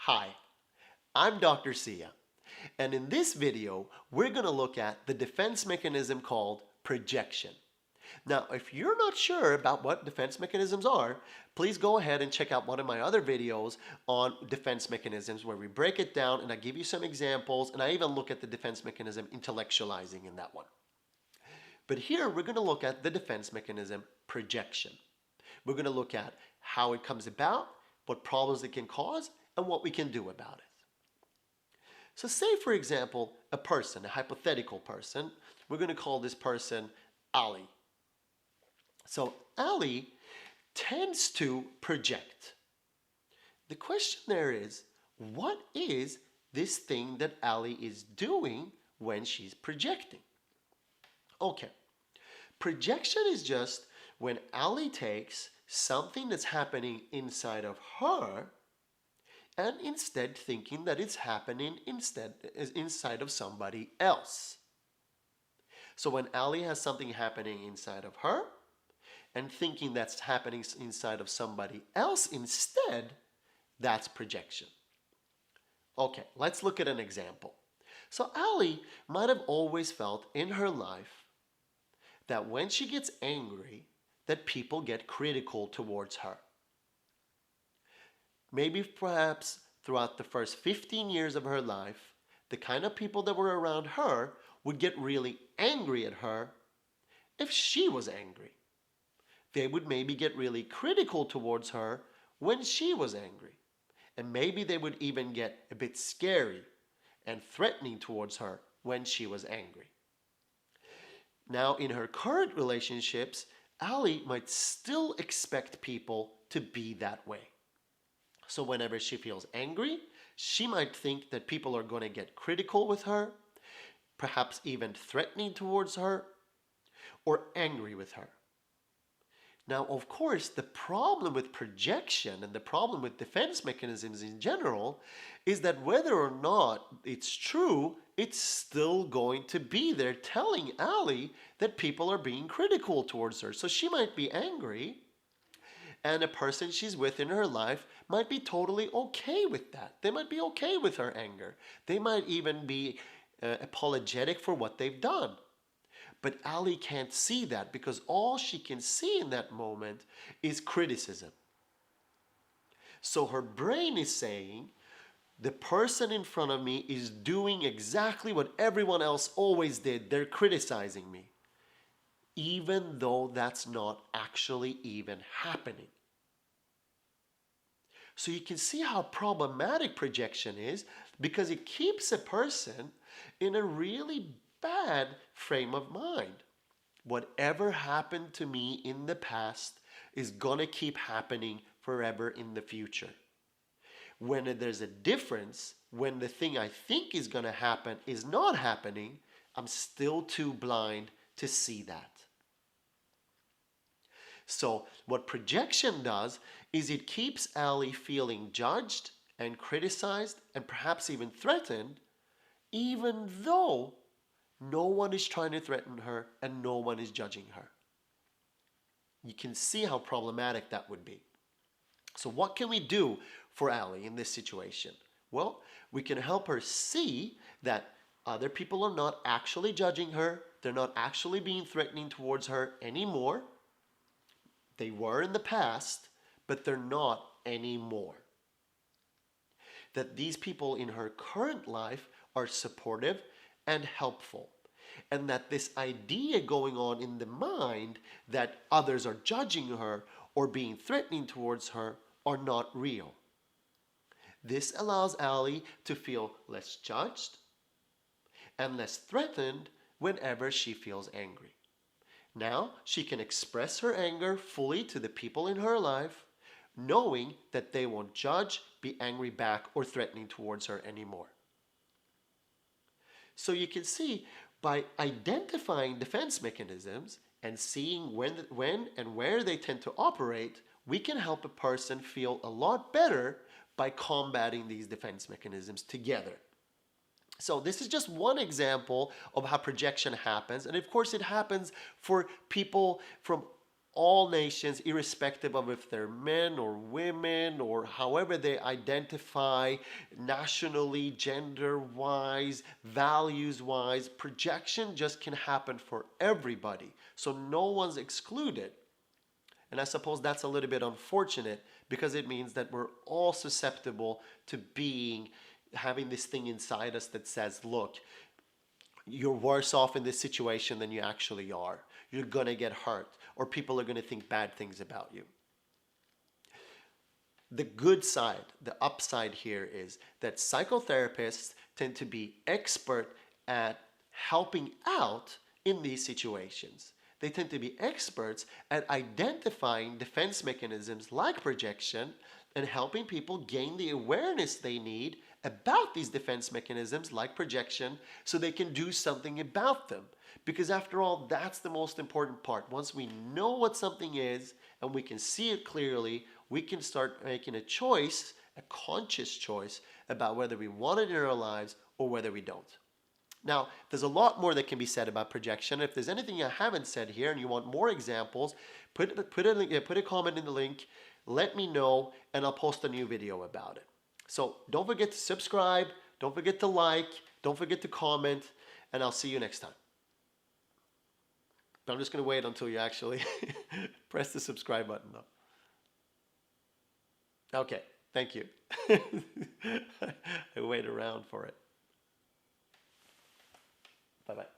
Hi, I'm Dr. Sia, and in this video, we're going to look at the defense mechanism called projection. Now, if you're not sure about what defense mechanisms are, please go ahead and check out one of my other videos on defense mechanisms where we break it down and I give you some examples and I even look at the defense mechanism intellectualizing in that one. But here we're going to look at the defense mechanism projection. We're going to look at how it comes about, what problems it can cause, and what we can do about it. So say, for example, a person, a hypothetical person, we're going to call this person Ali. So Ali tends to project. The question there is, what is this thing that Ali is doing when she's projecting? Okay, projection is just when Ali takes something that's happening inside of her and instead thinking that it's happening inside of somebody else. So when Ali has something happening inside of her and thinking that's happening inside of somebody else instead, that's projection. Okay, let's look at an example. So Ali might have always felt in her life that when she gets angry, that people get critical towards her. Maybe perhaps throughout the first 15 years of her life, the kind of people that were around her would get really angry at her if she was angry. They would maybe get really critical towards her when she was angry. And maybe they would even get a bit scary and threatening towards her when she was angry. Now, in her current relationships, Ali might still expect people to be that way. So whenever she feels angry, she might think that people are going to get critical with her, perhaps even threatening towards her, or angry with her. Now, of course, the problem with projection and the problem with defense mechanisms in general is that whether or not it's true, it's still going to be there telling Ali that people are being critical towards her. So she might be angry, and a person she's with in her life might be totally okay with that. They might be okay with her anger. They might even be apologetic for what they've done. But Ali can't see that because all she can see in that moment is criticism. So her brain is saying, the person in front of me is doing exactly what everyone else always did. They're criticizing me, even though that's not actually even happening. So you can see how problematic projection is because it keeps a person in a really bad frame of mind. Whatever happened to me in the past is going to keep happening forever in the future. When there's a difference, when the thing I think is going to happen is not happening, I'm still too blind to see that. So what projection does is it keeps Ali feeling judged and criticized and perhaps even threatened, even though no one is trying to threaten her and no one is judging her. You can see how problematic that would be. So what can we do for Ali in this situation? Well, we can help her see that other people are not actually judging her. They're not actually being threatening towards her anymore. They were in the past, but they're not anymore. That these people in her current life are supportive and helpful. And that this idea going on in the mind that others are judging her or being threatening towards her are not real. This allows Ali to feel less judged and less threatened whenever she feels angry. Now she can express her anger fully to the people in her life, knowing that they won't judge, be angry back, or threatening towards her anymore. So you can see by identifying defense mechanisms and seeing when and where they tend to operate, we can help a person feel a lot better by combating these defense mechanisms together. So this is just one example of how projection happens. And of course it happens for people from all nations, irrespective of if they're men or women or however they identify nationally, gender-wise, values-wise. Projection just can happen for everybody. So no one's excluded. And I suppose that's a little bit unfortunate because it means that we're all susceptible to having this thing inside us that says, look, you're worse off in this situation than you actually are. You're going to get hurt, or people are going to think bad things about you. The good side, the upside here is that psychotherapists tend to be expert at helping out in these situations. They tend to be experts at identifying defense mechanisms like projection and helping people gain the awareness they need about these defense mechanisms like projection so they can do something about them. Because after all, that's the most important part. Once we know what something is and we can see it clearly, we can start making a choice, a conscious choice, about whether we want it in our lives or whether we don't. Now, there's a lot more that can be said about projection. If there's anything I haven't said here and you want more examples, put a comment in the link, let me know, and I'll post a new video about it. So don't forget to subscribe, don't forget to like, don't forget to comment, and I'll see you next time. But I'm just going to wait until you actually press the subscribe button though. Okay, thank you. I wait around for it. Bye-bye.